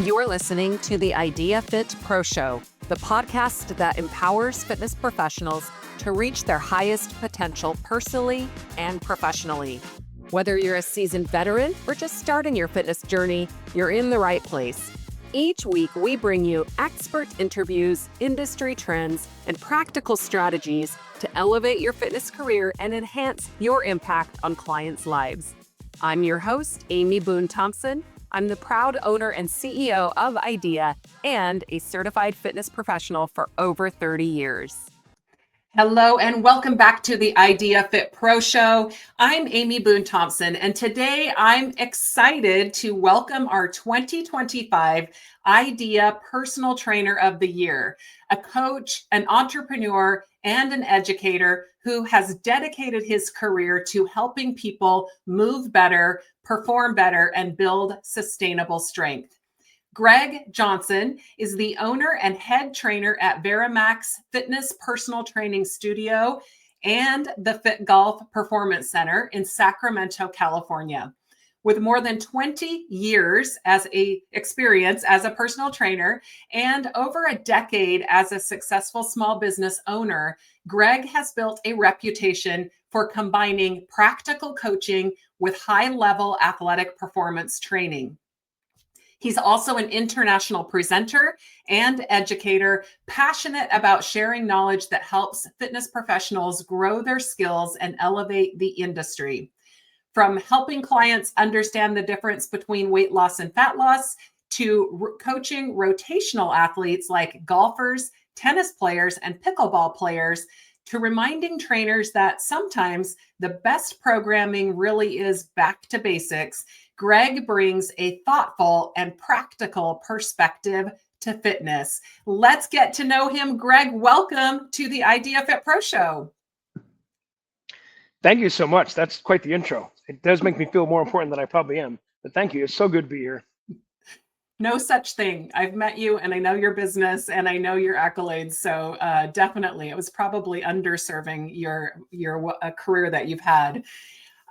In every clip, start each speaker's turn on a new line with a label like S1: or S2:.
S1: You're listening to the IDEAfit Pro Show, the podcast that empowers fitness professionals to reach their highest potential personally and professionally. Whether you're a seasoned veteran or just starting your fitness journey, you're in the right place. Each week, we bring you expert interviews, industry trends, and practical strategies to elevate your fitness career and enhance your impact on clients' lives. I'm your host, Amy Boone-Thompson. I'm the proud owner and CEO of IDEA and a certified fitness professional for over 30 years. Hello and welcome back to the IDEAfit Pro Show. I'm Amy Boone-Thompson, and today I'm excited to welcome our 2025 IDEA Personal Trainer of the Year, a coach, an entrepreneur, and an educator who has dedicated his career to helping people move better, perform better, and build sustainable strength. Greg Johnson is the owner and head trainer at VeraMax Fitness Personal Training Studio and the FitGolf Performance Center in Sacramento, California. With more than 20 years experience as a personal trainer and over a decade as a successful small business owner, Greg has built a reputation for combining practical coaching with high-level athletic performance training. He's also an international presenter and educator, passionate about sharing knowledge that helps fitness professionals grow their skills and elevate the industry. From helping clients understand the difference between weight loss and fat loss, to coaching rotational athletes like golfers, tennis players, and pickleball players, to reminding trainers that sometimes the best programming really is back to basics, Greg brings a thoughtful and practical perspective to fitness. Let's get to know him. Greg, welcome to the IDEAfit Pro Show.
S2: Thank you so much. That's quite the intro. It does make me feel more important than I probably am, but thank you. It's so good to be here.
S1: No such thing. I've met you and I know your business and I know your accolades. So definitely, it was probably underserving your career that you've had.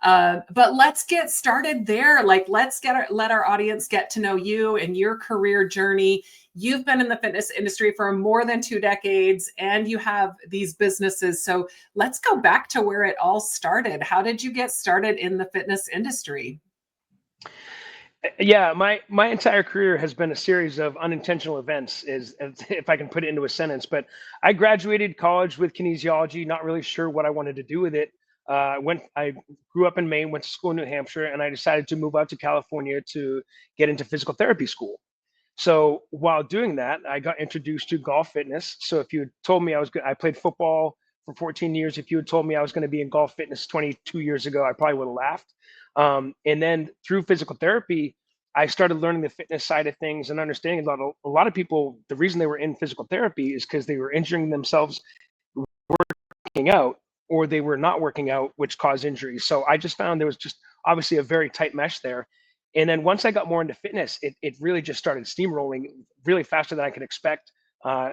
S1: But let's get started there. Let's let our audience get to know you and your career journey. You've been in the fitness industry for more than 2 decades and you have these businesses. So let's go back to where it all started. How did you get started in the fitness industry?
S2: Yeah, my entire career has been a series of unintentional events, if I can put it into a sentence. But I graduated college with kinesiology, not really sure what I wanted to do with it. I grew up in Maine, went to school in New Hampshire, and I decided to move out to California to get into physical therapy school. So while doing that, I got introduced to golf fitness. So if you had told me I played football for 14 years. If you had told me I was going to be in golf fitness 22 years ago, I probably would have laughed. And then through physical therapy, I started learning the fitness side of things and understanding a lot of people, the reason they were in physical therapy is because they were injuring themselves working out, or they were not working out, which caused injuries. So I just found there was just obviously a very tight mesh there. And then once I got more into fitness, it really just started steamrolling really faster than I could expect.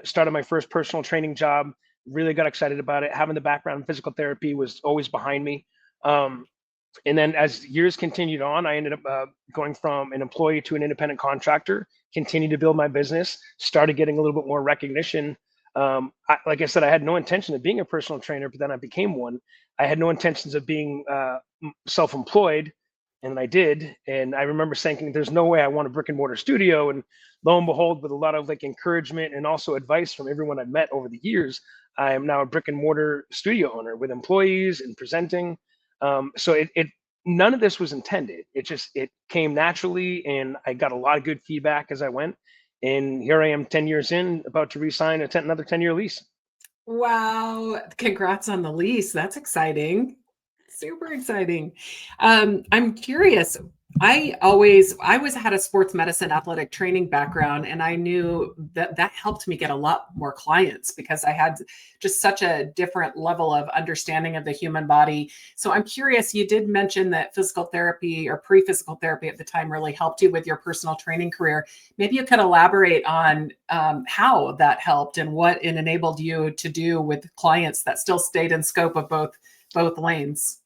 S2: Started my first personal training job, really got excited about it. Having the background in physical therapy was always behind me. And then as years continued on, I ended up going from an employee to an independent contractor, continued to build my business, started getting a little bit more recognition. Like I said, I had no intention of being a personal trainer, but then I became one. I had no intentions of being self-employed, and I did. And I remember thinking, there's no way I want a brick and mortar studio. And lo and behold, with a lot of encouragement and also advice from everyone I've met over the years, I am now a brick and mortar studio owner with employees and presenting. So none of this was intended. It came naturally, and I got a lot of good feedback as I went. And here I am 10 years in, about to re-sign another 10-year lease.
S1: Wow. Congrats on the lease. That's exciting. Super exciting. I'm curious. I always had a sports medicine athletic training background, and I knew that helped me get a lot more clients because I had just such a different level of understanding of the human body. So I'm curious, you did mention that physical therapy or pre-physical therapy at the time really helped you with your personal training career. Maybe you could elaborate on how that helped and what it enabled you to do with clients that still stayed in scope of both lanes.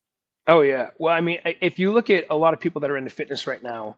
S2: Oh, yeah. Well, I mean, if you look at a lot of people that are into fitness right now,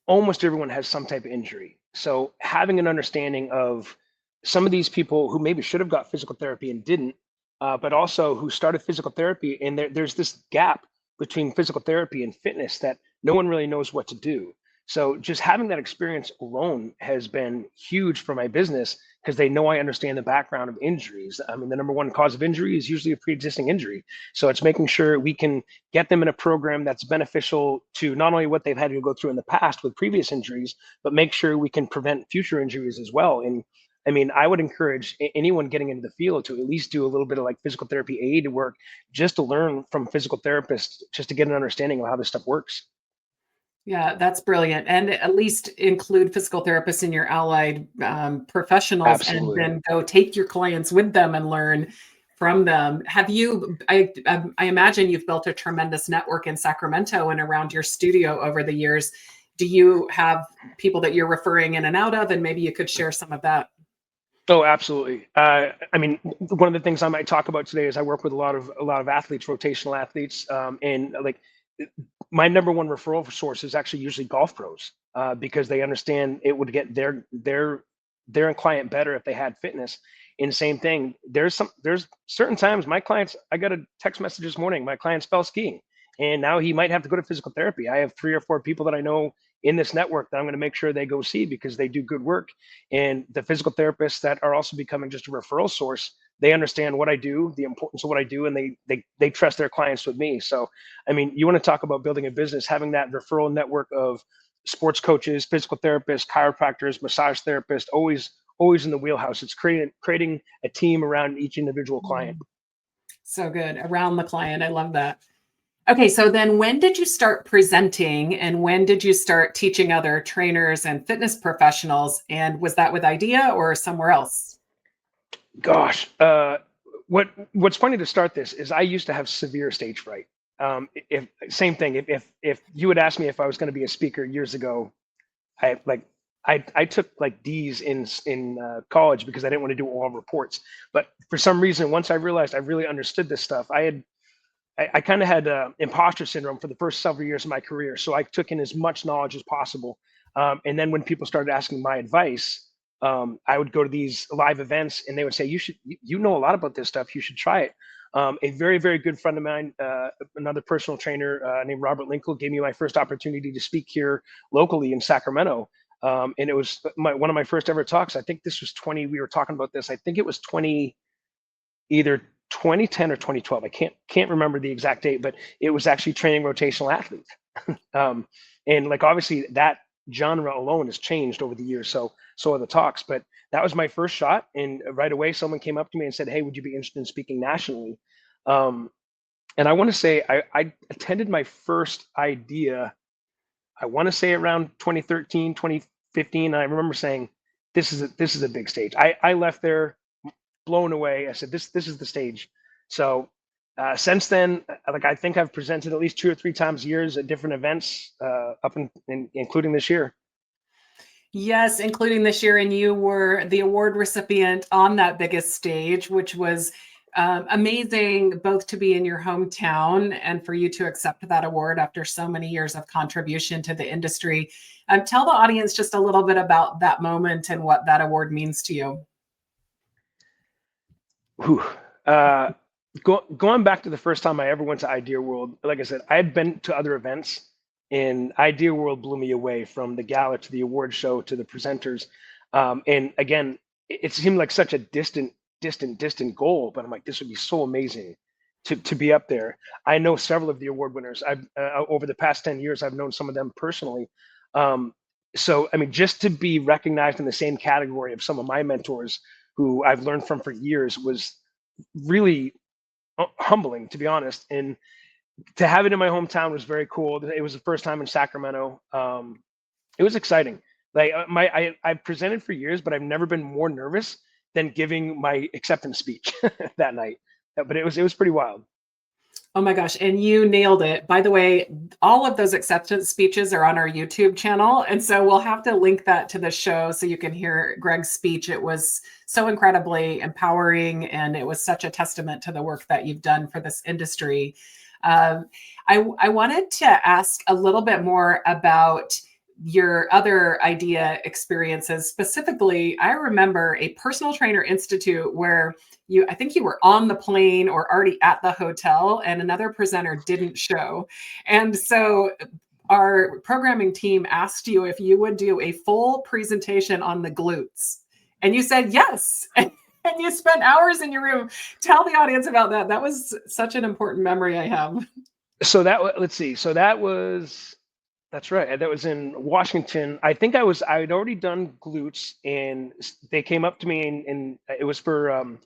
S2: almost everyone has some type of injury. So having an understanding of some of these people who maybe should have got physical therapy and didn't, but also who started physical therapy, and there's this gap between physical therapy and fitness that no one really knows what to do. So just having that experience alone has been huge for my business because they know I understand the background of injuries. I mean, the number one cause of injury is usually a pre-existing injury. So it's making sure we can get them in a program that's beneficial to not only what they've had to go through in the past with previous injuries, but make sure we can prevent future injuries as well. And I mean, I would encourage anyone getting into the field to at least do a little bit of like physical therapy aid work just to learn from physical therapists, just to get an understanding of how this stuff works.
S3: Yeah, that's brilliant. And at least include physical therapists in your allied professionals, and
S2: Absolutely.
S3: then go take your clients with them and learn from them. Have you, I imagine you've built a tremendous network in Sacramento and around your studio over the years. Do you have people that you're referring in and out of? And maybe you could share some of that.
S2: Oh, absolutely. I mean, one of the things I might talk about today is I work with a lot of athletes, rotational athletes, and like my number one referral source is actually usually golf pros, because they understand it would get their client better if they had fitness. And same thing, there's certain times my clients, I got a text message this morning, my client fell skiing and now he might have to go to physical therapy. I have 3 or 4 people that I know in this network that I'm going to make sure they go see because they do good work. And the physical therapists that are also becoming just a referral source, they understand what I do, the importance of what I do, and they trust their clients with me. So I mean, you want to talk about building a business, having that referral network of sports coaches, physical therapists, chiropractors, massage therapists, always in the wheelhouse. It's creating a team around each individual client.
S3: So good. Around the client. I love that. Okay, so then when did you start presenting, and when did you start teaching other trainers and fitness professionals? And was that with IDEA or somewhere else?
S2: Gosh, what's funny to start this is I used to have severe stage fright. If same thing, if you would ask me if I was going to be a speaker years ago, I like I took like D's in college because I didn't want to do oral reports. But for some reason, once I realized I really understood this stuff, I kind of had imposter syndrome for the first several years of my career. So I took in as much knowledge as possible. And then when people started asking my advice, I would go to these live events and they would say, you know a lot about this stuff. You should try it. A very, very good friend of mine, another personal trainer named Robert Linkle, gave me my first opportunity to speak here locally in Sacramento. And it was one of my first ever talks. I think this was we were talking about this. I think it was either 2010 or 2012. I can't remember the exact date, but it was actually training rotational athletes. And like obviously that genre alone has changed over the years. So are the talks, but that was my first shot. And right away, someone came up to me and said, "Hey, would you be interested in speaking nationally?" And I want to say I attended my first IDEA. I want to say around 2013, 2015. I remember saying, "This is a big stage." I left there blown away. I said, "This is the stage." So since then, like I think I've presented at least 2 or 3 times a year at different events, including this year.
S3: Yes, including this year. And you were the award recipient on that biggest stage, which was amazing, both to be in your hometown and for you to accept that award after so many years of contribution to the industry. Tell the audience just a little bit about that moment and what that award means to you.
S2: Whew. Going back to the first time I ever went to Idea World, like I said, I had been to other events, and Idea World blew me away from the gala to the award show to the presenters. And again, it seemed like such a distant goal, but I'm like, this would be so amazing to be up there. I know several of the award winners. I've over the past 10 years, I've known some of them personally. Um, so I mean, just to be recognized in the same category of some of my mentors who I've learned from for years was really humbling, to be honest. And to have it in my hometown was very cool. It was the first time in Sacramento. It was exciting. Like I've presented for years, but I've never been more nervous than giving my acceptance speech that night. But it was pretty wild.
S3: Oh my gosh. And you nailed it. By the way, all of those acceptance speeches are on our YouTube channel. And so we'll have to link that to the show so you can hear Greg's speech. It was so incredibly empowering, and it was such a testament to the work that you've done for this industry. I wanted to ask a little bit more about your other IDEA experiences. Specifically, I remember a personal trainer institute where I think you were on the plane or already at the hotel and another presenter didn't show. And so our programming team asked you if you would do a full presentation on the glutes. And you said yes. And you spent hours in your room. Tell the audience about that. That was such an important memory I have.
S2: So let's see. So that's right. That was in Washington. I think I'd already done glutes, and they came up to me, and it was for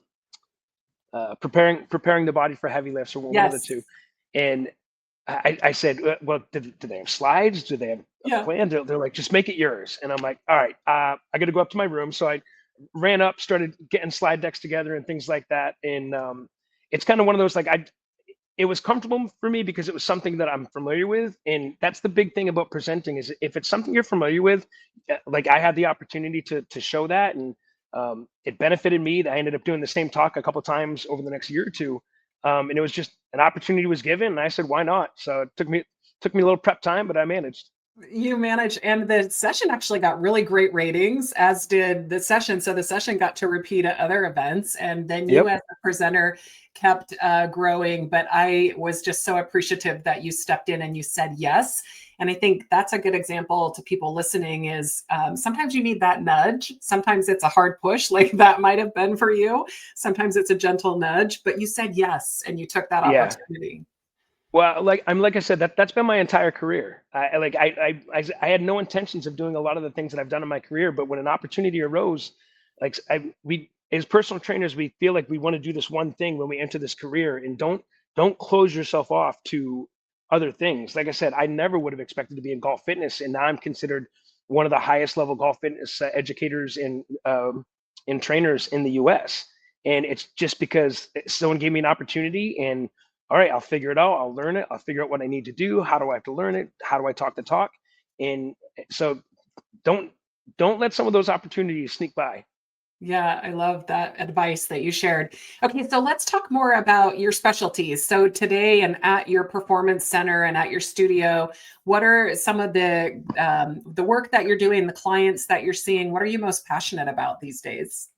S2: preparing the body for heavy lifts, or one of the two. And I said, well, do they have slides? Do they have a plan? They're like, just make it yours. And I'm like, all right, I got to go up to my room. So I ran up, started getting slide decks together and things like that. And it's kind of one of those, like, it was comfortable for me because it was something that I'm familiar with. And that's the big thing about presenting, is if it's something you're familiar with, like I had the opportunity to show that, and it benefited me. I ended up doing the same talk a couple of times over the next year or two. And it was just an opportunity was given, and I said, why not? So it took me a little prep time, but I managed.
S3: You managed, and the session actually got really great ratings, as did the session. So the session got to repeat at other events, and then you as a presenter kept growing. But I was just so appreciative that you stepped in and you said yes. And I think that's a good example to people listening is sometimes you need that nudge. Sometimes it's a hard push, like that might have been for you. Sometimes it's a gentle nudge, but you said yes, and you took that opportunity.
S2: Well, like I said, that's been my entire career. I had no intentions of doing a lot of the things that I've done in my career, but when an opportunity arose, like we as personal trainers, we feel like we want to do this one thing when we enter this career, and don't close yourself off to other things. Like I said, I never would have expected to be in golf fitness, and now I'm considered one of the highest level golf fitness educators and trainers in the U.S. And it's just because someone gave me an opportunity, and all right, I'll figure it out. I'll learn it. I'll figure out what I need to do. How do I have to learn it? How do I talk the talk? And so don't let some of those opportunities sneak by.
S3: Yeah, I love that advice that you shared. Okay, so let's talk more about your specialties. So today and at your performance center and at your studio, what are some of the work that you're doing, the clients that you're seeing? What are you most passionate about these days?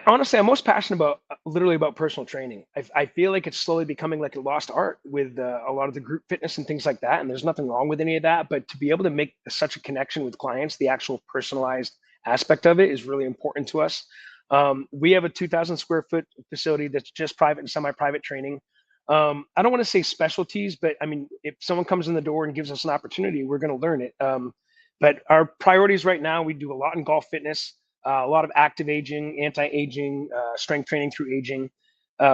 S2: Honestly, I'm most passionate about literally about personal training. I feel like it's slowly becoming like a lost art with a lot of the group fitness and things like that. And there's nothing wrong with any of that, but to be able to make such a connection with clients, the actual personalized aspect of it is really important to us. We have a 2,000 square foot facility that's just private and semi-private training. I don't want to say specialties, but I mean, if someone comes in the door and gives us an opportunity, we're going to learn it. But our priorities right now, we do a lot in golf fitness. A lot of active aging, anti-aging, strength training through aging.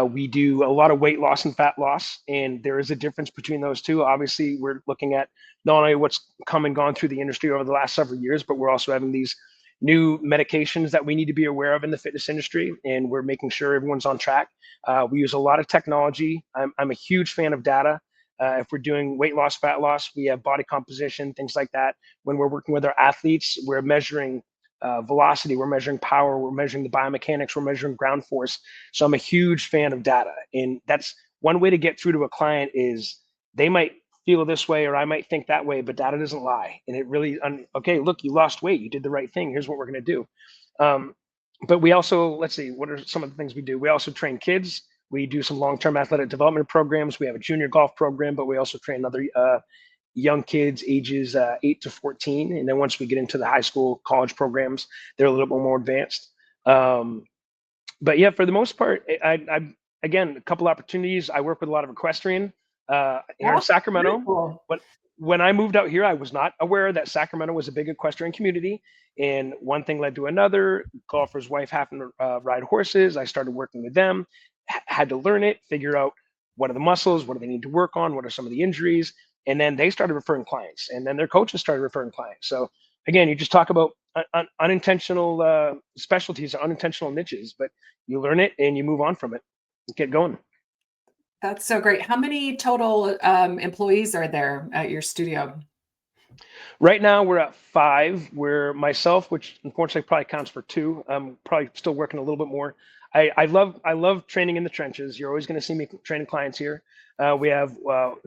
S2: We do a lot of weight loss and fat loss, and there is a difference between those two. Obviously, we're looking at not only what's come and gone through the industry over the last several years, but we're also having these new medications that we need to be aware of in the fitness industry, and we're making sure everyone's on track. We use a lot of technology. I'm a huge fan of data. If we're doing weight loss, fat loss, we have body composition, things like that. When we're working with our athletes, we're measuring velocity, we're measuring power, we're measuring the biomechanics, we're measuring ground force. So I'm a huge fan of data, and that's one way to get through to a client is they might feel this way or I might think that way, but data doesn't lie. And it really, okay, look, you lost weight, you did the right thing, here's what we're going to do. But we also, let's see, what are some of the things we do? We also train kids. We do some long-term athletic development programs. We have a junior golf program, but we also train other young kids ages 8 to 14. And then once we get into the high school, college programs, they're a little bit more advanced. But yeah, for the most part, I again, a couple opportunities. I work with a lot of equestrian here in Sacramento.
S3: Cool.
S2: When I moved out here, I was not aware that Sacramento was a big equestrian community. And one thing led to another. Golfer's wife happened to ride horses. I started working with them, had to learn it, figure out what are the muscles, what do they need to work on, what are some of the injuries. And then they started referring clients, and then their coaches started referring clients. So again, you just talk about unintentional specialties, unintentional niches, but you learn it and you move on from it, get going.
S3: That's so great. How many total employees are there at your studio?
S2: Right now we're at 5. We're myself, which unfortunately probably counts for 2. I'm probably still working a little bit more. I love training in the trenches. You're always going to see me training clients here. We have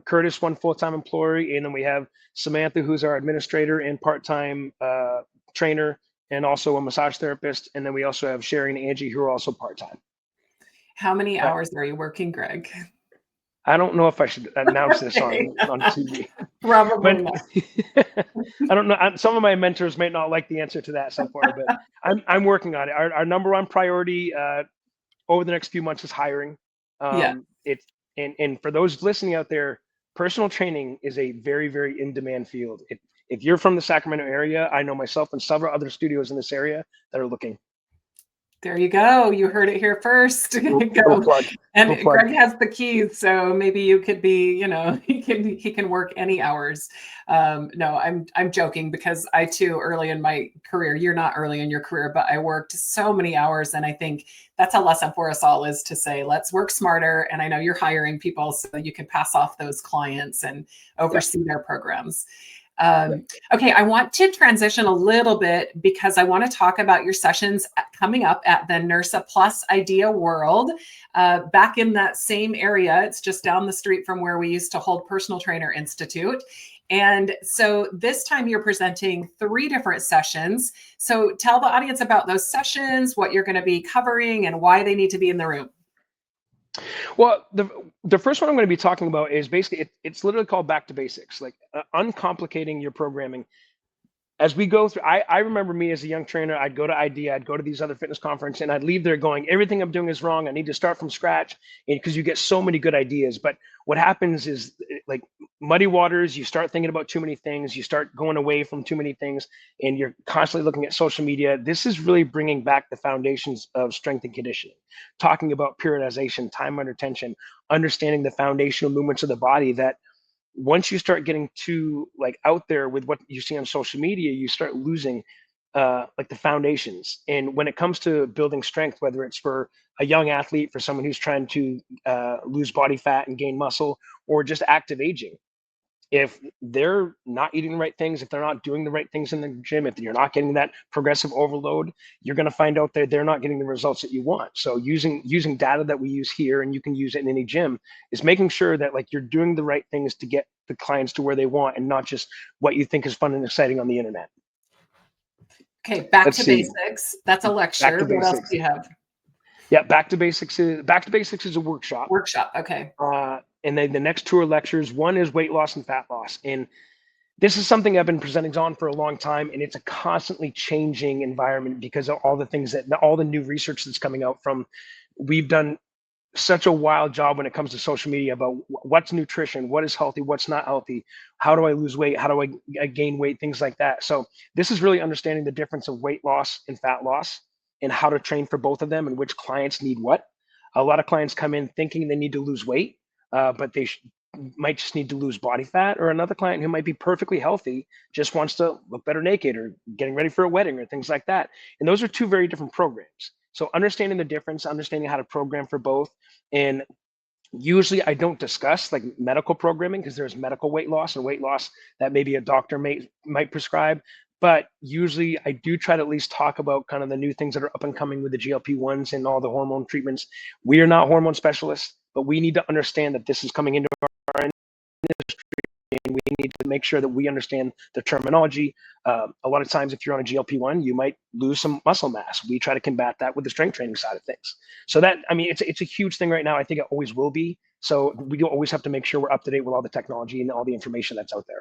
S2: Curtis, one full-time employee, and then we have Samantha, who's our administrator and part-time trainer, and also a massage therapist. And then we also have Sherry and Angie, who are also part-time.
S3: How many hours are you working, Greg?
S2: I don't know if I should announce this on TV.
S3: Probably not.
S2: I don't know. Some of my mentors may not like the answer to that so far, but I'm working on it. Our number one priority over the next few months is hiring. It's and for those listening out there, personal training is a very, very in-demand field. If you're from the Sacramento area, I know myself and several other studios in this area that are looking.
S3: There you go. You heard it here first.
S2: Go plug.
S3: And Greg has the keys, so maybe you could be, he can work any hours. No, I'm joking, because I too, early in my career, you're not early in your career, but I worked so many hours, and I think that's a lesson for us all, is to say, let's work smarter. And I know you're hiring people so you can pass off those clients and oversee their programs. Okay, I want to transition a little bit, because I want to talk about your sessions coming up at the NERSA Plus Idea World, back in that same area. It's just down the street from where we used to hold Personal Trainer Institute. And so this time you're presenting 3 different sessions. So tell the audience about those sessions, what you're going to be covering, and why they need to be in the room.
S2: Well, the first one I'm going to be talking about is basically, it's literally called back to basics, like uncomplicating your programming. As we go through, I remember me as a young trainer, I'd go to IDEA, I'd go to these other fitness conferences, and I'd leave there going, everything I'm doing is wrong. I need to start from scratch, because you get so many good ideas. But what happens is, like muddy waters, you start thinking about too many things, you start going away from too many things, and you're constantly looking at social media. This is really bringing back the foundations of strength and conditioning, talking about periodization, time under tension, understanding the foundational movements of the body, that once you start getting too out there with what you see on social media, you start losing like the foundations. And when it comes to building strength, whether it's for a young athlete, for someone who's trying to lose body fat and gain muscle, or just active aging, if they're not eating the right things, if they're not doing the right things in the gym, if you're not getting that progressive overload, you're going to find out that they're not getting the results that you want. So using data that we use here, and you can use it in any gym, is making sure that you're doing the right things to get the clients to where they want, and not just what you think is fun and exciting on the internet.
S3: Okay, back to basics. That's a lecture. What else do you have?
S2: Yeah, back to basics is a workshop.
S3: Workshop, okay.
S2: And then the next 2 are lectures. One is weight loss and fat loss. And this is something I've been presenting on for a long time, and it's a constantly changing environment because of all the new research that's coming out from. We've done such a wild job when it comes to social media about what's nutrition, what is healthy, what's not healthy, how do I lose weight, how do I gain weight, things like that. So this is really understanding the difference of weight loss and fat loss, and how to train for both of them, and which clients need what. A lot of clients come in thinking they need to lose weight, but they might just need to lose body fat, or another client who might be perfectly healthy just wants to look better naked, or getting ready for a wedding, or things like that. And those are 2 very different programs. So understanding the difference, understanding how to program for both. And usually I don't discuss medical programming, because there's medical weight loss and weight loss that maybe a doctor might prescribe. But usually I do try to at least talk about kind of the new things that are up and coming with the GLP-1s and all the hormone treatments. We are not hormone specialists, but we need to understand that this is coming into our industry, and we need to make sure that we understand the terminology. A lot of times, if you're on a GLP-1, you might lose some muscle mass. We try to combat that with the strength training side of things. So that, it's a huge thing right now. I think it always will be. So we do always have to make sure we're up to date with all the technology and all the information that's out there.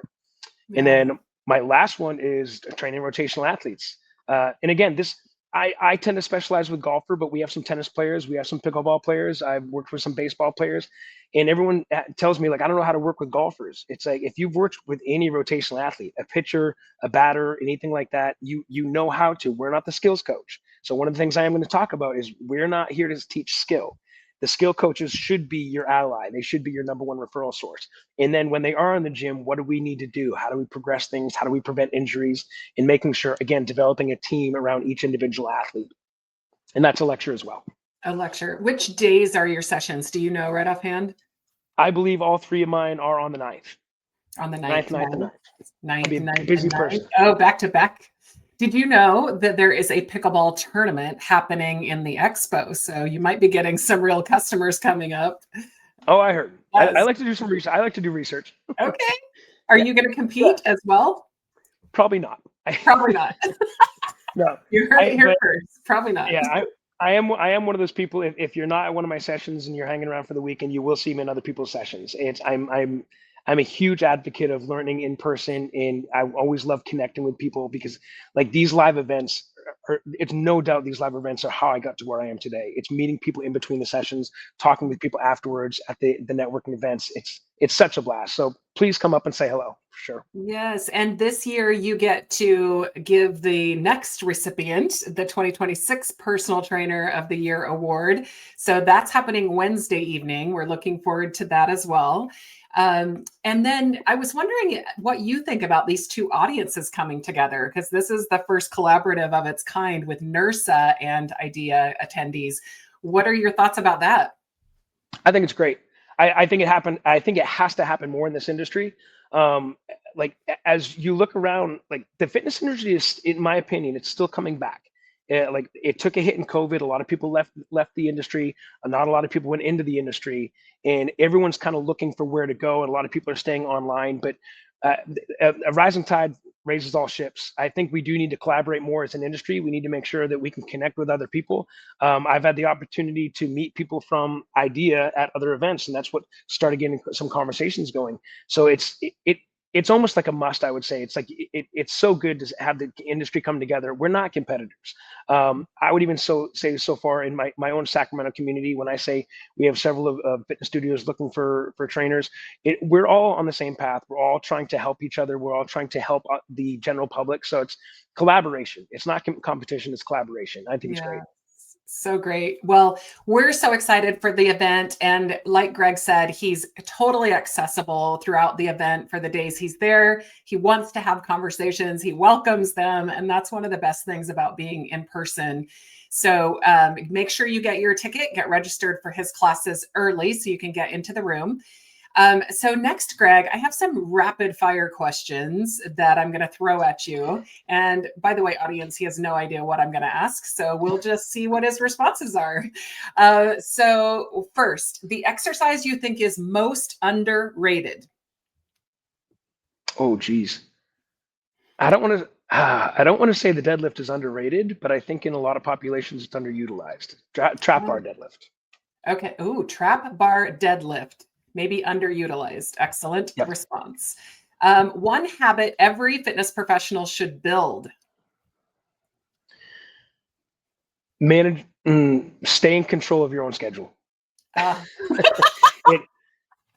S2: Yeah. And then my last one is training rotational athletes. And again, I tend to specialize with golfer, but we have some tennis players, we have some pickleball players. I've worked with some baseball players, and everyone tells me I don't know how to work with golfers. It's if you've worked with any rotational athlete, a pitcher, a batter, anything like that, you know how to. We're not the skills coach. So one of the things I am going to talk about is we're not here to teach skill. The skill coaches should be your ally. They should be your number one referral source. And then when they are in the gym, what do we need to do? How do we progress things? How do we prevent injuries? And making sure, again, developing a team around each individual athlete. And that's a lecture as well.
S3: A lecture. Which days are your sessions? Do you know right offhand?
S2: I believe all 3 of mine are on the 9th.
S3: On the 9th.
S2: 9th.
S3: 9th.
S2: Busy person.
S3: Oh, back to back. Did you know that there is a pickleball tournament happening in the expo? So you might be getting some real customers coming up.
S2: Oh, I heard. I
S3: Yes.
S2: like to do some research. I like to do research.
S3: Okay. Are
S2: Yeah.
S3: you going to compete as well?
S2: Probably not.
S3: Probably not.
S2: No.
S3: You heard it here
S2: But
S3: first. Probably not.
S2: yeah, I am one of those people. If you're not at one of my sessions and you're hanging around for the weekend, you will see me in other people's sessions. I'm a huge advocate of learning in person, and I always love connecting with people because like these live events it's no doubt these live events are how I got to where I am today. It's meeting people in between the sessions, talking with people afterwards at the networking events. It's such a blast. So please come up and say hello for sure.
S3: Yes. And this year you get to give the next recipient the 2026 Personal Trainer of the Year award. So that's happening Wednesday evening. We're looking forward to that as well. And then I was wondering what you think about these two audiences coming together, because this is the first collaborative of its kind with NERSA and IDEA attendees. What are your thoughts about that?
S2: I think it's great. I think it happened. I think it has to happen more in this industry. Like as you look around, like the fitness industry is, in my opinion, it's still coming back. Like it took a hit in COVID. A lot of people left the industry. Not a lot of people went into the industry, and everyone's kind of looking for where to go. And a lot of people are staying online. But a rising tide raises all ships. I think we do need to collaborate more as an industry. We need to make sure that we can connect with other people. I've had the opportunity to meet people from IDEA at other events, and that's what started getting some conversations going. So it's almost like a must, I would say. It's like it's so good to have the industry come together. We're not competitors. I would even say so far in my own Sacramento community, when I say we have several of fitness studios looking for trainers, we're all on the same path. We're all trying to help each other. We're all trying to help the general public. So it's collaboration. It's not competition. It's collaboration. I think it's great.
S3: So great. Well, we're so excited for the event. And like Greg said, he's totally accessible throughout the event for the days he's there. He wants to have conversations. He welcomes them. And that's one of the best things about being in person. So make sure you get your ticket, get registered for his classes early so you can get into the room. So next, Greg, I have some rapid fire questions that I'm going to throw at you. And by the way, audience, he has no idea what I'm going to ask. So we'll just see what his responses are. So first, the exercise you think is most underrated?
S2: Oh, geez. I don't want to say the deadlift is underrated, but I think in a lot of populations it's underutilized. Trap bar deadlift.
S3: Okay. Ooh, trap bar deadlift. Maybe underutilized. Excellent response. One habit every fitness professional should build.
S2: Stay in control of your own schedule.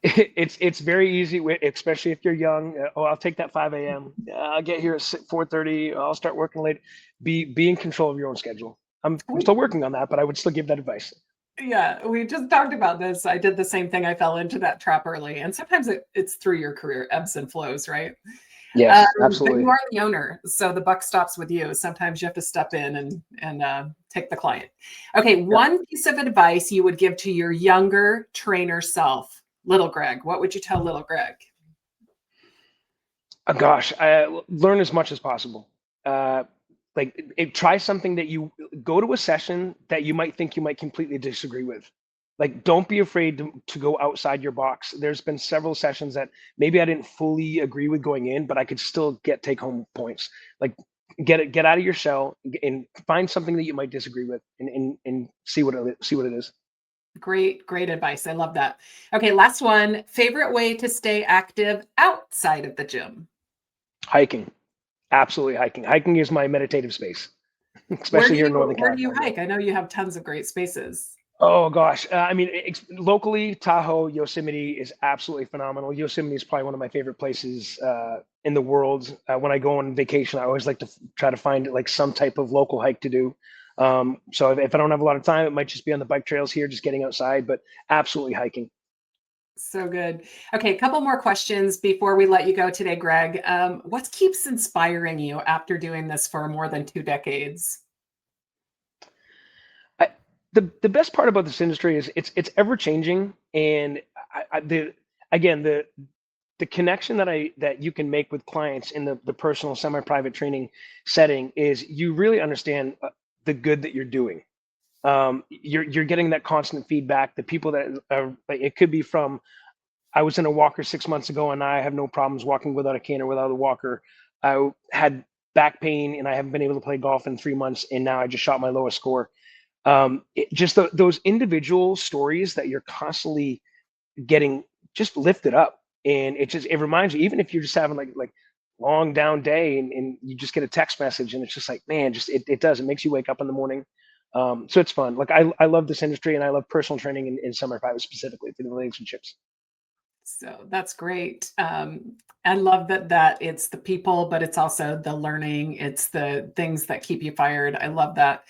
S2: It's very easy, especially if you're young. I'll take that 5 a.m. I'll get here at 4:30. I'll start working late. Be in control of your own schedule. I'm still working on that, but I would still give that advice.
S3: Yeah, we just talked about this. I did the same thing. I fell into that trap early, and sometimes it's through your career, ebbs and flows, right?
S2: Yes, absolutely.
S3: But you are the owner, so the buck stops with you. Sometimes you have to step in and take the client. Okay, one piece of advice you would give to your younger trainer self, little Greg. What would you tell little Greg?
S2: Gosh, learn as much as possible. Try something that you go to a session that you might think you might completely disagree with. Like, don't be afraid to go outside your box. There's been several sessions that maybe I didn't fully agree with going in, but I could still get take home points. Like, get out of your shell and find something that you might disagree with and see what it is.
S3: Great advice. I love that. Okay, last one. Favorite way to stay active outside of the gym?
S2: Hiking. Absolutely hiking. Hiking is my meditative space, especially here in Northern California.
S3: Where do you hike? I know you have tons of great spaces.
S2: Oh gosh, I mean, locally, Tahoe, Yosemite is absolutely phenomenal. Yosemite is probably one of my favorite places in the world. When I go on vacation, I always like to try to find like some type of local hike to do. So if I don't have a lot of time, it might just be on the bike trails here, just getting outside, but absolutely hiking.
S3: So good. Okay, a couple more questions before we let you go today, Greg. What keeps inspiring you after doing this for more than 2 decades?
S2: The best part about this industry is it's ever changing, and the connection that you can make with clients in the personal semi-private training setting is you really understand the good that you're doing. you're getting that constant feedback. The people that are, like, it could be from, I was in a walker 6 months ago and I have no problems walking without a cane or without a walker. I had back pain and I haven't been able to play golf in 3 months, and now I just shot my lowest score. Those individual stories that you're constantly getting just lifted up, and it reminds you, even if you're just having like long down day, and you just get a text message and it's just like, man, just it makes you wake up in the morning. So it's fun. Like I love this industry, and I love personal training in summer private specifically for the relationships.
S3: So that's great. I love that it's the people, but it's also the learning. It's the things that keep you fired. I love that.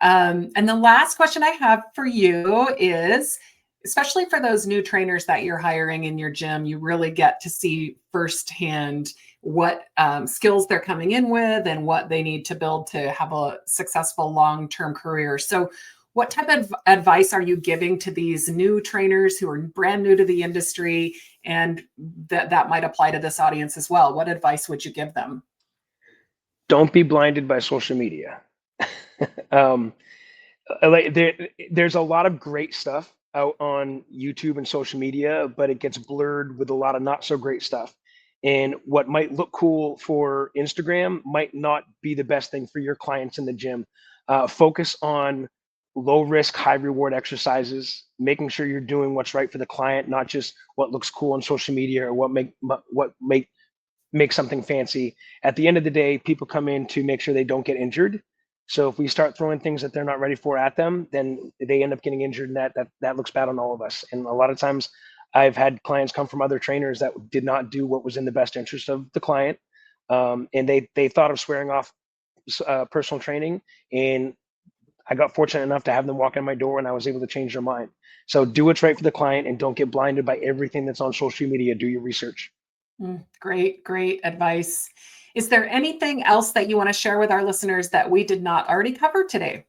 S3: And the last question I have for you is, especially for those new trainers that you're hiring in your gym, you really get to see firsthand what skills they're coming in with and what they need to build to have a successful long-term career. So what type of advice are you giving to these new trainers who are brand new to the industry, and that might apply to this audience as well? What advice would you give them?
S2: Don't be blinded by social media. There's a lot of great stuff out on YouTube and social media, but it gets blurred with a lot of not so great stuff. And what might look cool for Instagram might not be the best thing for your clients in the gym. Focus on low risk, high reward exercises, making sure you're doing what's right for the client, not just what looks cool on social media or what make something fancy. At the end of the day, people come in to make sure they don't get injured. So if we start throwing things that they're not ready for at them, then they end up getting injured, and that looks bad on all of us. And a lot of times I've had clients come from other trainers that did not do what was in the best interest of the client. And they thought of swearing off personal training, and I got fortunate enough to have them walk in my door, and I was able to change their mind. So do what's right for the client, and don't get blinded by everything that's on social media. Do your research.
S3: Great advice. Is there anything else that you want to share with our listeners that we did not already cover today?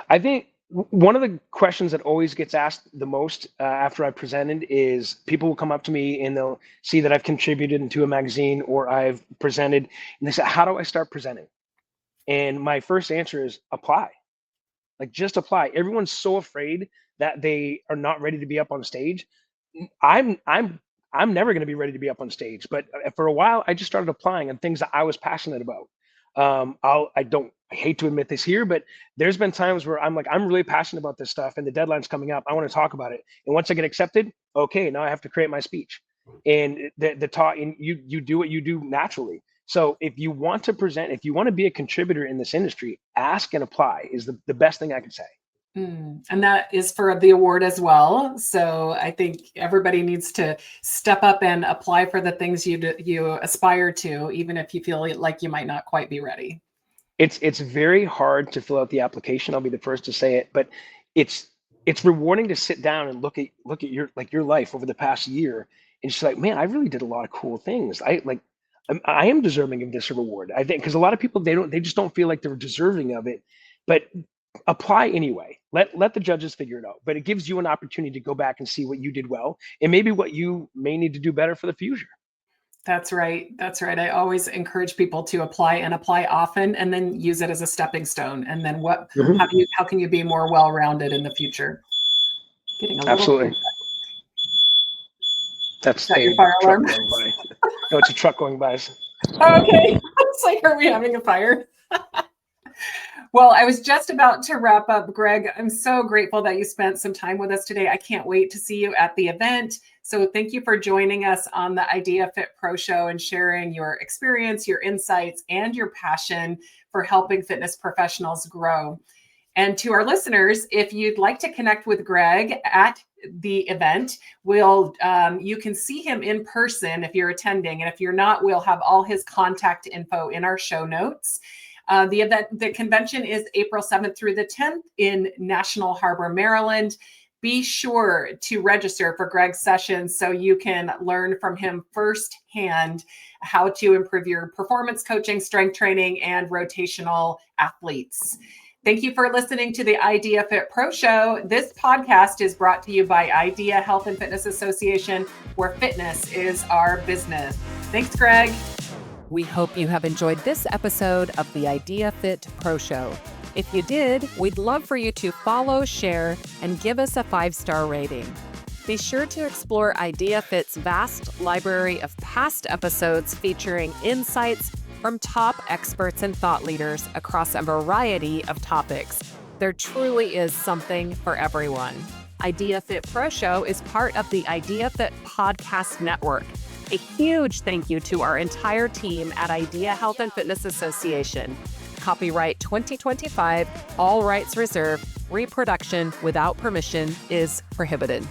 S2: I think one of the questions that always gets asked the most after I presented is, people will come up to me and they'll see that I've contributed into a magazine or I've presented, and they say, how do I start presenting? And my first answer is apply. Like, just apply. Everyone's so afraid that they are not ready to be up on stage. I'm never going to be ready to be up on stage, but for a while I just started applying on things that I was passionate about. I hate to admit this here, but there's been times where I'm like, I'm really passionate about this stuff and the deadline's coming up. I want to talk about it. And once I get accepted, okay, now I have to create my speech, and the talk, and you do what you do naturally. So if you want to present, if you want to be a contributor in this industry, ask and apply is the best thing I could say.
S3: And that is for the award as well. So I think everybody needs to step up and apply for the things you aspire to, even if you feel like you might not quite be ready.
S2: It's very hard to fill out the application. I'll be the first to say it, but it's rewarding to sit down and look at your life over the past year, and just like, man, I really did a lot of cool things. I am deserving of this reward. I think, because a lot of people, they just don't feel like they're deserving of it, but apply anyway. Let the judges figure it out, but it gives you an opportunity to go back and see what you did well, and maybe what you may need to do better for the future.
S3: That's right. I always encourage people to apply often, and then use it as a stepping stone. And then how can you be more well-rounded in the future? Getting a little
S2: absolutely.
S3: feedback.
S2: That's
S3: that
S2: a
S3: your fire
S2: truck
S3: alarm?
S2: going by. No, it's a truck going by.
S3: Oh, okay. It's like, are we having a fire? Well, I was just about to wrap up, Greg. I'm so grateful that you spent some time with us today. I can't wait to see you at the event. So thank you for joining us on the IDEAfit Pro Show and sharing your experience, your insights, and your passion for helping fitness professionals grow. And to our listeners, if you'd like to connect with Greg at the event, you can see him in person if you're attending. And if you're not, we'll have all his contact info in our show notes. The convention is April 7th through the 10th in National Harbor, Maryland. Be sure to register for Greg's sessions so you can learn from him firsthand how to improve your performance coaching, strength training, and rotational athletes. Thank you for listening to the IDEAfit Pro Show. This podcast is brought to you by IDEA Health and Fitness Association, where fitness is our business. Thanks, Greg.
S1: We hope you have enjoyed this episode of the IDEAfit Pro Show. If you did, we'd love for you to follow, share, and give us a 5-star rating. Be sure to explore IDEAfit's vast library of past episodes featuring insights from top experts and thought leaders across a variety of topics. There truly is something for everyone. IDEAfit Pro Show is part of the IDEAfit Podcast Network. A huge thank you to our entire team at IDEA Health and Fitness Association. Copyright 2025, all rights reserved. Reproduction without permission is prohibited.